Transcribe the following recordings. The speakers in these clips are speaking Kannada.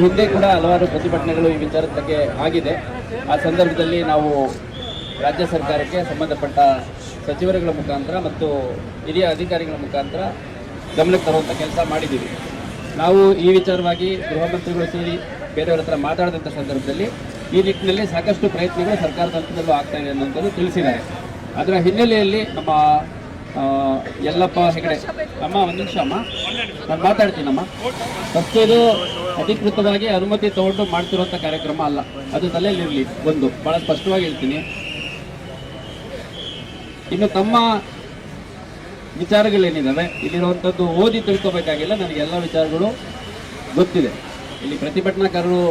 ಹಿಂದೆ ಕೂಡ ಹಲವಾರು ಪ್ರತಿಭಟನೆಗಳು ಈ ವಿಚಾರದ ಬಗ್ಗೆ ಆಗಿದೆ. ಆ ಸಂದರ್ಭದಲ್ಲಿ ನಾವು ರಾಜ್ಯ ಸರ್ಕಾರಕ್ಕೆ ಸಂಬಂಧಪಟ್ಟ ಸಚಿವರುಗಳ ಮುಖಾಂತರ ಮತ್ತು ಹಿರಿಯ ಅಧಿಕಾರಿಗಳ ಮುಖಾಂತರ ಗಮನಕ್ಕೆ ತರುವಂಥ ಕೆಲಸ ಮಾಡಿದ್ದೀವಿ. ನಾವು ಈ ವಿಚಾರವಾಗಿ ಗೃಹ ಮಂತ್ರಿಗಳು ಸೇರಿ ಬೇರೆಯವರ ಹತ್ರ ಮಾತಾಡಿದಂಥ ಸಂದರ್ಭದಲ್ಲಿ ಈ ನಿಟ್ಟಿನಲ್ಲಿ ಸಾಕಷ್ಟು ಪ್ರಯತ್ನಗಳು ಸರ್ಕಾರದ ಹಂತದಲ್ಲೂ ಆಗ್ತಾ ಇದೆ ಅನ್ನೋಂಥದ್ದು ತಿಳಿಸಿದ್ದಾರೆ. ಅದರ ಹಿನ್ನೆಲೆಯಲ್ಲಿ ನಮ್ಮ ಯಲ್ಲಪ್ಪ ಹೆಗಡೆ ಅಮ್ಮ ಒಂದು ನಿಮಿಷ ಅಮ್ಮ ನಾನು ಮಾತಾಡ್ತೀನಮ್ಮ. ಫಸ್ಟ್ ಇದು ಅಧಿಕೃತವಾಗಿ ಅನುಮತಿ ತಗೊಂಡು ಮಾಡ್ತಿರುವಂಥ ಕಾರ್ಯಕ್ರಮ ಅಲ್ಲ, ಅದು ತಲೆಯಲ್ಲಿರಲಿ. ಒಂದು ಭಾಳ ಸ್ಪಷ್ಟವಾಗಿ ಹೇಳ್ತೀನಿ. ಇನ್ನು ತಮ್ಮ ವಿಚಾರಗಳೇನಿದ್ದಾವೆ ಇಲ್ಲಿರುವಂಥದ್ದು ಓದಿ ತಿಳ್ಕೊಬೇಕಾಗಿಲ್ಲ, ನನಗೆ ಎಲ್ಲ ವಿಚಾರಗಳು ಗೊತ್ತಿದೆ. ಇಲ್ಲಿ ಪ್ರತಿಭಟನಾಕಾರರು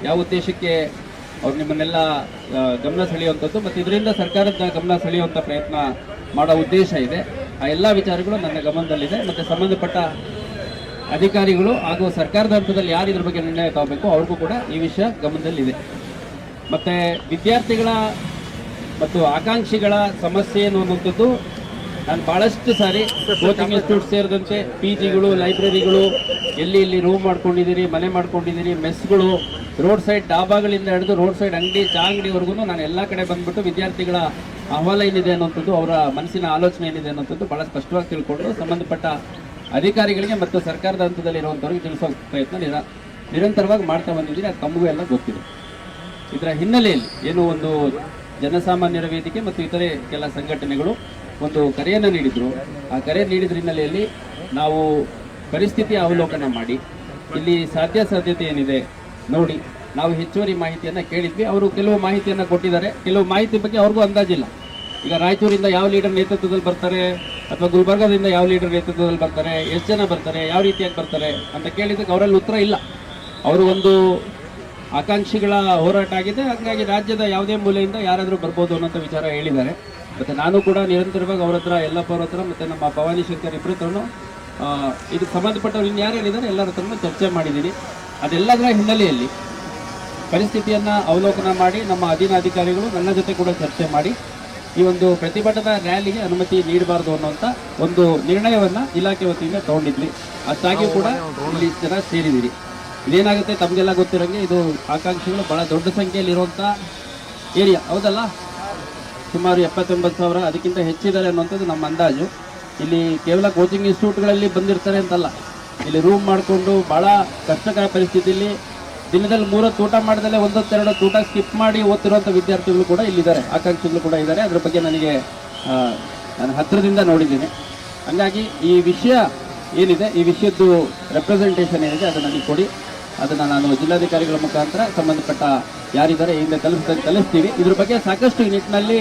ಯಾವ ಉದ್ದೇಶಕ್ಕೆ ಅವ್ರು ನಿಮ್ಮನ್ನೆಲ್ಲ ಗಮನ ಸೆಳೆಯುವಂಥದ್ದು ಮತ್ತು ಇದರಿಂದ ಸರ್ಕಾರದ ಗಮನ ಸೆಳೆಯುವಂಥ ಪ್ರಯತ್ನ ಮಾಡೋ ಉದ್ದೇಶ ಇದೆ. ಆ ಎಲ್ಲ ವಿಚಾರಗಳು ನನ್ನ ಗಮನದಲ್ಲಿದೆ ಮತ್ತು ಸಂಬಂಧಪಟ್ಟ ಅಧಿಕಾರಿಗಳು ಹಾಗೂ ಸರ್ಕಾರದ ಹಂತದಲ್ಲಿ ಯಾರು ಇದ್ರ ಬಗ್ಗೆ ನಿರ್ಣಯ ತಗೋಬೇಕು ಅವ್ರಿಗೂ ಕೂಡ ಈ ವಿಷಯ ಗಮನದಲ್ಲಿದೆ. ಮತ್ತು ವಿದ್ಯಾರ್ಥಿಗಳ ಮತ್ತು ಆಕಾಂಕ್ಷಿಗಳ ಸಮಸ್ಯೆ ಏನು ಅನ್ನುವಂಥದ್ದು ನಾನು ಭಾಳಷ್ಟು ಸಾರಿ ಕೋಚಿಂಗ್ ಇನ್ಸ್ಟಿಟ್ಯೂಟ್ ಸೇರಿದಂತೆ ಪಿ ಜಿಗಳು, ಲೈಬ್ರರಿಗಳು, ಎಲ್ಲಿ ರೂಮ್ ಮಾಡ್ಕೊಂಡಿದ್ದೀರಿ, ಮನೆ ಮಾಡ್ಕೊಂಡಿದ್ದೀರಿ, ಮೆಸ್ಗಳು, ರೋಡ್ ಸೈಡ್ ಡಾಬಾಗಳಿಂದ ಹಿಡಿದು ರೋಡ್ ಸೈಡ್ ಅಂಗಡಿ, ಚಾ ಅಂಗಡಿವರೆಗೂ ನಾನು ಎಲ್ಲ ಕಡೆ ಬಂದ್ಬಿಟ್ಟು ವಿದ್ಯಾರ್ಥಿಗಳ ಅಹವಾಲ ಏನಿದೆ ಅನ್ನೋಂಥದ್ದು, ಅವರ ಮನಸ್ಸಿನ ಆಲೋಚನೆ ಏನಿದೆ ಅನ್ನೋಂಥದ್ದು ಭಾಳ ಸ್ಪಷ್ಟವಾಗಿ ತಿಳ್ಕೊಂಡು ಸಂಬಂಧಪಟ್ಟ ಅಧಿಕಾರಿಗಳಿಗೆ ಮತ್ತು ಸರ್ಕಾರದ ಹಂತದಲ್ಲಿ ಇರುವಂಥವ್ರಿಗೆ ತಿಳಿಸೋ ಪ್ರಯತ್ನ ನಿರಂತರವಾಗಿ ಮಾಡ್ತಾ ಬಂದಿದ್ದೀನಿ. ಅದು ತಮಗೂ ಎಲ್ಲ ಗೊತ್ತಿದೆ. ಇದರ ಹಿನ್ನೆಲೆಯಲ್ಲಿ ಏನು ಒಂದು ಜನಸಾಮಾನ್ಯರ ವೇದಿಕೆ ಮತ್ತು ಇತರೆ ಕೆಲ ಸಂಘಟನೆಗಳು ಒಂದು ಕರೆಯನ್ನು ನೀಡಿದರು. ಆ ಕರೆ ನೀಡಿದ ಹಿನ್ನೆಲೆಯಲ್ಲಿ ನಾವು ಪರಿಸ್ಥಿತಿ ಅವಲೋಕನ ಮಾಡಿ ಇಲ್ಲಿ ಸಾಧ್ಯತೆ ಏನಿದೆ ನೋಡಿ ನಾವು ಹೆಚ್ಚುವರಿ ಮಾಹಿತಿಯನ್ನು ಕೇಳಿದ್ವಿ. ಅವರು ಕೆಲವು ಮಾಹಿತಿಯನ್ನು ಕೊಟ್ಟಿದ್ದಾರೆ, ಕೆಲವು ಮಾಹಿತಿ ಬಗ್ಗೆ ಅವ್ರಿಗೂ ಅಂದಾಜಿಲ್ಲ. ಈಗ ರಾಯಚೂರಿಂದ ಯಾವ ಲೀಡರ್ ನೇತೃತ್ವದಲ್ಲಿ ಬರ್ತಾರೆ ಅಥವಾ ಗುಲ್ಬರ್ಗಾದಿಂದ ಯಾವ ಲೀಡರ್ ನೇತೃತ್ವದಲ್ಲಿ ಬರ್ತಾರೆ, ಎಷ್ಟು ಜನ ಬರ್ತಾರೆ, ಯಾವ ರೀತಿಯಾಗಿ ಬರ್ತಾರೆ ಅಂತ ಕೇಳಿದ್ದಕ್ಕೆ ಅವರಲ್ಲಿ ಉತ್ತರ ಇಲ್ಲ. ಅವರು ಒಂದು ಆಕಾಂಕ್ಷಿಗಳ ಹೋರಾಟ ಆಗಿದೆ, ಹಾಗಾಗಿ ರಾಜ್ಯದ ಯಾವುದೇ ಮೂಲೆಯಿಂದ ಯಾರಾದರೂ ಬರ್ಬೋದು ಅನ್ನೋಂಥ ವಿಚಾರ ಹೇಳಿದ್ದಾರೆ. ಮತ್ತು ನಾನು ಕೂಡ ನಿರಂತರವಾಗಿ ಅವ್ರ ಹತ್ರ, ಯಲ್ಲಪ್ಪ ಅವ್ರ ಹತ್ರ ಮತ್ತು ನಮ್ಮ ಭವಾನಿ ಶಂಕರ್ ಇಬ್ಬರ ಹತ್ರನೂ ಇದಕ್ಕೆ ಸಂಬಂಧಪಟ್ಟವ್ರು ಇನ್ನು ಯಾರೇನಿದ್ದಾರೆ ಎಲ್ಲರ ಹತ್ರನೂ ಚರ್ಚೆ ಮಾಡಿದ್ದೀನಿ. ಅದೆಲ್ಲದರ ಹಿನ್ನೆಲೆಯಲ್ಲಿ ಪರಿಸ್ಥಿತಿಯನ್ನು ಅವಲೋಕನ ಮಾಡಿ ನಮ್ಮ ಅಧೀನ ಅಧಿಕಾರಿಗಳು ನನ್ನ ಜೊತೆ ಕೂಡ ಚರ್ಚೆ ಮಾಡಿ ಈ ಒಂದು ಪ್ರತಿಭಟನಾ ರ್ಯಾಲಿಗೆ ಅನುಮತಿ ನೀಡಬಾರ್ದು ಅನ್ನೋಂಥ ಒಂದು ನಿರ್ಣಯವನ್ನು ಇಲಾಖೆ ವತಿಯಿಂದ ತಗೊಂಡಿದ್ವಿ. ಅಷ್ಟಾಗಿ ಕೂಡ ಇಲ್ಲಿ ಜನ ಸೇರಿದ್ದೀರಿ. ಇದೇನಾಗುತ್ತೆ ತಮಗೆಲ್ಲ ಗೊತ್ತಿರೋಂಗೆ ಇದು ಆಕಾಂಕ್ಷಿಗಳು ಭಾಳ ದೊಡ್ಡ ಸಂಖ್ಯೆಯಲ್ಲಿ ಇರುವಂಥ ಏರಿಯಾ, ಹೌದಲ್ಲ? ಸುಮಾರು 70-80,000 ಅದಕ್ಕಿಂತ ಹೆಚ್ಚಿದ್ದಾರೆ ಅನ್ನುವಂಥದ್ದು ನಮ್ಮ ಅಂದಾಜು. ಇಲ್ಲಿ ಕೇವಲ ಕೋಚಿಂಗ್ ಇನ್ಸ್ಟಿಟ್ಯೂಟ್ಗಳಲ್ಲಿ ಬಂದಿರ್ತಾರೆ ಅಂತಲ್ಲ, ಇಲ್ಲಿ ರೂಮ್ ಮಾಡಿಕೊಂಡು ಭಾಳ ಕಷ್ಟಕರ ಪರಿಸ್ಥಿತಿಯಲ್ಲಿ ದಿನದಲ್ಲಿ 3 ಹೊತ್ತು ಊಟ ಮಾಡ್ದಲ್ಲೇ 1-2 ಹೊತ್ತು ಊಟ ಸ್ಕಿಪ್ ಮಾಡಿ ಓದ್ತಿರುವಂಥ ವಿದ್ಯಾರ್ಥಿಗಳು ಕೂಡ ಇಲ್ಲಿದ್ದಾರೆ, ಆಕಾಂಕ್ಷಿಗಳು ಕೂಡ ಇದ್ದಾರೆ. ಅದ್ರ ಬಗ್ಗೆ ನನಗೆ ನಾನು ಹತ್ತಿರದಿಂದ ನೋಡಿದ್ದೀನಿ. ಹಾಗಾಗಿ ಈ ವಿಷಯ ಏನಿದೆ, ಈ ವಿಷಯದ್ದು ರೆಪ್ರೆಸೆಂಟೇಷನ್ ಏನಿದೆ ಅದನ್ನು ನನಗೆ ಕೊಡಿ. ಅದನ್ನು ನಾನು ಜಿಲ್ಲಾಧಿಕಾರಿಗಳ ಮುಖಾಂತರ ಸಂಬಂಧಪಟ್ಟ ಯಾರಿದ್ದಾರೆ ಹಿಂದೆ ತಲುಪಿಸ್ತೀವಿ. ಇದ್ರ ಬಗ್ಗೆ ಸಾಕಷ್ಟು ಈ ನಿಟ್ಟಿನಲ್ಲಿ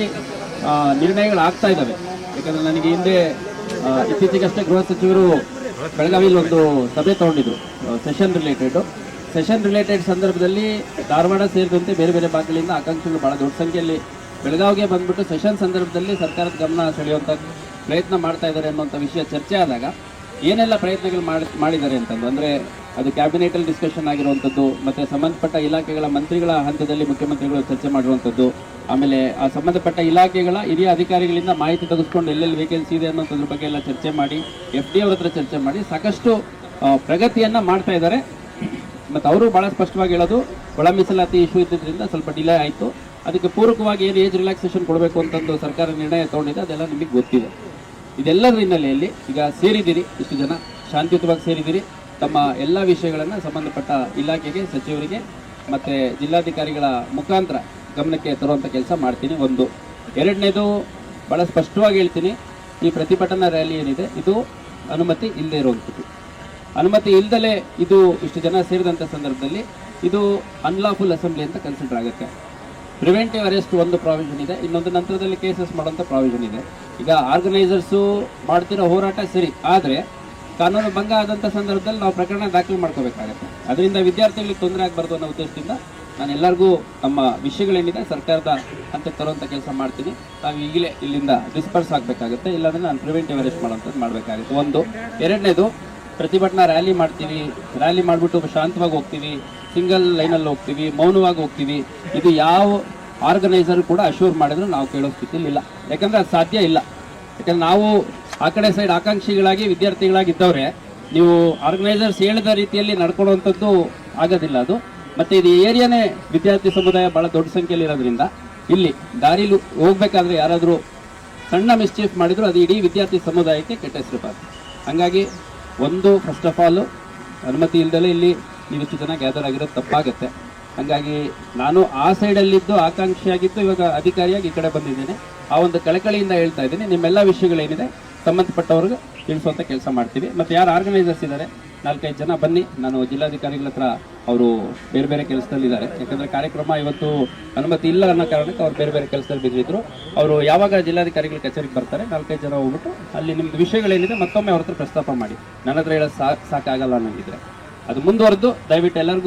ನಿರ್ಣಯಗಳಾಗ್ತಾ ಇದ್ದಾವೆ. ಯಾಕಂದರೆ ನನಗೆ ಹಿಂದೆ ಇತ್ತೀಚೆಗಷ್ಟೇ ಗೃಹ ಸಚಿವರು ಬೆಳಗಾವಿಯಲ್ಲಿ ಒಂದು ಸಭೆ ತಗೊಂಡಿದ್ರು ಸೆಷನ್ ರಿಲೇಟೆಡ್ ಸಂದರ್ಭದಲ್ಲಿ ಧಾರವಾಡ ಸೇರಿದಂತೆ ಬೇರೆ ಬೇರೆ ಭಾಗಗಳಿಂದ ಆಕಾಂಕ್ಷಿಗಳು ಭಾಳ ದೊಡ್ಡ ಸಂಖ್ಯೆಯಲ್ಲಿ ಬೆಳಗಾವಿಗೆ ಬಂದ್ಬಿಟ್ಟು ಸೆಷನ್ ಸಂದರ್ಭದಲ್ಲಿ ಸರ್ಕಾರದ ಗಮನ ಸೆಳೆಯುವಂಥ ಪ್ರಯತ್ನ ಮಾಡ್ತಾ ಇದ್ದಾರೆ ಅನ್ನುವಂಥ ವಿಷಯ ಚರ್ಚೆ ಆದಾಗ ಏನೆಲ್ಲ ಪ್ರಯತ್ನಗಳು ಮಾಡಿದ್ದಾರೆ ಅಂತಂದು ಅಂದರೆ ಅದು ಕ್ಯಾಬಿನೆಟಲ್ಲಿ ಡಿಸ್ಕಷನ್ ಆಗಿರುವಂಥದ್ದು, ಮತ್ತು ಸಂಬಂಧಪಟ್ಟ ಇಲಾಖೆಗಳ ಮಂತ್ರಿಗಳ ಹಂತದಲ್ಲಿ ಮುಖ್ಯಮಂತ್ರಿಗಳು ಚರ್ಚೆ ಮಾಡಿರುವಂಥದ್ದು, ಆಮೇಲೆ ಆ ಸಂಬಂಧಪಟ್ಟ ಇಲಾಖೆಗಳ ಹಿರಿಯ ಅಧಿಕಾರಿಗಳಿಂದ ಮಾಹಿತಿ ತೆಗೆದುಕೊಂಡು ಎಲ್ಲೆಲ್ಲಿ ವೇಕೆನ್ಸಿ ಇದೆ ಅನ್ನೋದ್ರ ಬಗ್ಗೆ ಎಲ್ಲ ಚರ್ಚೆ ಮಾಡಿ FD ಅವ್ರ ಹತ್ರ ಚರ್ಚೆ ಮಾಡಿ ಸಾಕಷ್ಟು ಪ್ರಗತಿಯನ್ನು ಮಾಡ್ತಾ ಇದ್ದಾರೆ. ಮತ್ತು ಅವರು ಭಾಳ ಸ್ಪಷ್ಟವಾಗಿ ಹೇಳೋದು ಒಳ ಮೀಸಲಾತಿ ಇಶ್ಯೂ ಇದ್ದಿದ್ದರಿಂದ ಸ್ವಲ್ಪ ಡಿಲೇ ಆಯಿತು. ಅದಕ್ಕೆ ಪೂರಕವಾಗಿ ಏನು ಏಜ್ ರಿಲ್ಯಾಕ್ಸೇಷನ್ ಕೊಡಬೇಕು ಅಂತಂದು ಸರ್ಕಾರ ನಿರ್ಣಯ ತೊಗೊಂಡಿದೆ, ಅದೆಲ್ಲ ನಿಮಗೆ ಗೊತ್ತಿದೆ. ಇದೆಲ್ಲದರ ಹಿನ್ನೆಲೆಯಲ್ಲಿ ಈಗ ಸೇರಿದ್ದೀರಿ, ಇಷ್ಟು ಜನ ಶಾಂತಿಯುತವಾಗಿ ಸೇರಿದ್ದೀರಿ. ತಮ್ಮ ಎಲ್ಲ ವಿಷಯಗಳನ್ನು ಸಂಬಂಧಪಟ್ಟ ಇಲಾಖೆಗೆ, ಸಚಿವರಿಗೆ ಮತ್ತು ಜಿಲ್ಲಾಧಿಕಾರಿಗಳ ಮುಖಾಂತರ ಗಮನಕ್ಕೆ ತರುವಂಥ ಕೆಲಸ ಮಾಡ್ತೀನಿ. ಒಂದು ಎರಡನೇದು ಭಾಳ ಸ್ಪಷ್ಟವಾಗಿ ಹೇಳ್ತೀನಿ, ಈ ಪ್ರತಿಭಟನಾ ರ್ಯಾಲಿ ಏನಿದೆ ಇದು ಅನುಮತಿ ಇಲ್ಲದೆ ಇರುವಂಥದ್ದು. ಅನುಮತಿ ಇಲ್ಲದಲೇ ಇದು ಇಷ್ಟು ಜನ ಸೇರಿದಂಥ ಸಂದರ್ಭದಲ್ಲಿ ಇದು ಅನ್ಲಾಫುಲ್ ಅಸೆಂಬ್ಲಿ ಅಂತ ಕನ್ಸಿಡರ್ ಆಗುತ್ತೆ. ಪ್ರಿವೆಂಟಿವ್ ಅರೆಸ್ಟ್ ಒಂದು ಪ್ರಾವಿಷನ್ ಇದೆ, ಇನ್ನೊಂದು ನಂತರದಲ್ಲಿ ಕೇಸಸ್ ಮಾಡೋಂಥ ಪ್ರಾವಿಷನ್ ಇದೆ. ಈಗ ಆರ್ಗನೈಸರ್ಸು ಮಾಡ್ತಿರೋ ಹೋರಾಟ ಸರಿ, ಆದರೆ ಕಾನೂನು ಭಂಗ ಆದಂಥ ಸಂದರ್ಭದಲ್ಲಿ ನಾವು ಪ್ರಕರಣ ದಾಖಲು ಮಾಡ್ಕೋಬೇಕಾಗತ್ತೆ. ಅದರಿಂದ ವಿದ್ಯಾರ್ಥಿಗಳಿಗೆ ತೊಂದರೆ ಆಗಬಾರ್ದು ಅನ್ನೋ ಉದ್ದೇಶದಿಂದ ನಾನು ಎಲ್ಲರಿಗೂ ನಮ್ಮ ವಿಷಯಗಳೇನಿದೆ ಸರ್ಕಾರದ ಹಂತಕ್ಕೆ ತರುವಂಥ ಕೆಲಸ ಮಾಡ್ತೀನಿ. ನಾವು ಈಗಲೇ ಇಲ್ಲಿಂದ ಡಿಸ್ಪರ್ಸ್ ಆಗಬೇಕಾಗುತ್ತೆ, ಇಲ್ಲಾಂದರೆ ನಾನು ಪ್ರಿವೆಂಟಿವ್ ಅರೆಸ್ಟ್ ಮಾಡೋಂಥದ್ದು ಮಾಡಬೇಕಾಗುತ್ತೆ. ಒಂದು ಎರಡನೇದು ಪ್ರತಿಭಟನಾ ರ್ಯಾಲಿ ಮಾಡ್ತೀವಿ, ರ್ಯಾಲಿ ಮಾಡಿಬಿಟ್ಟು ಶಾಂತವಾಗಿ ಹೋಗ್ತೀವಿ, ಸಿಂಗಲ್ ಲೈನಲ್ಲಿ ಹೋಗ್ತೀವಿ, ಮೌನವಾಗಿ ಹೋಗ್ತೀವಿ. ಇದು ಯಾವ ಆರ್ಗನೈಸರ್ ಕೂಡ ಅಶ್ಯೂರ್ ಮಾಡಿದ್ರು ನಾವು ಕೇಳೋ ಸ್ಥಿತಿಯಲ್ಲಿ ಇಲ್ಲ, ಯಾಕಂದರೆ ಅದು ಸಾಧ್ಯ ಇಲ್ಲ. ಯಾಕಂದರೆ ನಾವು ಆ ಕಡೆ ಸೈಡ್ ಆಕಾಂಕ್ಷಿಗಳಾಗಿ ವಿದ್ಯಾರ್ಥಿಗಳಾಗಿದ್ದವ್ರೆ, ನೀವು ಆರ್ಗನೈಸರ್ಸ್ ಹೇಳಿದ ರೀತಿಯಲ್ಲಿ ನಡ್ಕೊಳ್ಳುವಂಥದ್ದು ಆಗೋದಿಲ್ಲ ಅದು. ಮತ್ತೆ ಇದು ಏರಿಯಾನೇ ವಿದ್ಯಾರ್ಥಿ ಸಮುದಾಯ ಬಹಳ ದೊಡ್ಡ ಸಂಖ್ಯೆಯಲ್ಲಿ ಇರೋದ್ರಿಂದ ಇಲ್ಲಿ ದಾರಿಲಿ ಹೋಗ್ಬೇಕಾದ್ರೆ ಯಾರಾದರೂ ಸಣ್ಣ ಮಿಸ್ಚೀಫ್ ಮಾಡಿದ್ರು ಅದು ಇಡೀ ವಿದ್ಯಾರ್ಥಿ ಸಮುದಾಯಕ್ಕೆ ಕೆಟ್ಟ ಹೆಸರು ಬರ್ತದೆ. ಹಾಗಾಗಿ ಒಂದು ಫಸ್ಟ್ ಆಫ್ ಆಲ್ ಅನುಮತಿ ಇಲ್ದಲೇ ಇಲ್ಲಿ ನೀವಿಷ್ಟು ಜನ ಗ್ಯಾದರ್ ಆಗಿರೋದು ತಪ್ಪಾಗುತ್ತೆ. ಹಾಗಾಗಿ ನಾನು ಆ ಸೈಡಲ್ಲಿದ್ದು ಆಕಾಂಕ್ಷಿಯಾಗಿದ್ದು ಇವಾಗ ಅಧಿಕಾರಿಯಾಗಿ ಈ ಕಡೆ ಬಂದಿದ್ದೇನೆ. ಆ ಒಂದು ಕಳಕಳಿಯಿಂದ ಹೇಳ್ತಾ ಇದ್ದೀನಿ, ನಿಮ್ಮೆಲ್ಲ ವಿಷಯಗಳೇನಿದೆ ಸಂಬಂಧಪಟ್ಟವ್ರಿಗೆ ತಿಳಿಸುವಂಥ ಕೆಲಸ ಮಾಡ್ತೀವಿ. ಮತ್ತು ಯಾರು ಆರ್ಗನೈಸರ್ಸ್ ಇದ್ದಾರೆ 4-5 ಜನ ಬನ್ನಿ, ನಾನು ಜಿಲ್ಲಾಧಿಕಾರಿಗಳ ಹತ್ರ ಅವರು ಬೇರೆ ಬೇರೆ ಕೆಲಸದಲ್ಲಿದ್ದಾರೆ. ಯಾಕಂದರೆ ಕಾರ್ಯಕ್ರಮ ಇವತ್ತು ಅನುಮತಿ ಇಲ್ಲ ಅನ್ನೋ ಕಾರಣಕ್ಕೆ ಅವ್ರು ಬೇರೆ ಬೇರೆ ಕೆಲಸದಲ್ಲಿ ಬಿದ್ದಿದ್ರು. ಅವರು ಯಾವಾಗ ಜಿಲ್ಲಾಧಿಕಾರಿಗಳ ಕಚೇರಿಗೆ ಬರ್ತಾರೆ 4-5 ಜನ ಹೋಗ್ಬಿಟ್ಟು ಅಲ್ಲಿ ನಿಮ್ಮದು ವಿಷಯಗಳೇನಿದೆ ಮತ್ತೊಮ್ಮೆ ಅವ್ರ ಹತ್ರ ಪ್ರಸ್ತಾಪ ಮಾಡಿ. ನನ್ನ ಹತ್ರ ಹೇಳೋದು ಸಾಕಾಗಲ್ಲ ಅನ್ನೋಂಗಿದ್ರೆ ಅದು ಮುಂದುವರೆದು ದಯವಿಟ್ಟು ಎಲ್ಲರಿಗೂ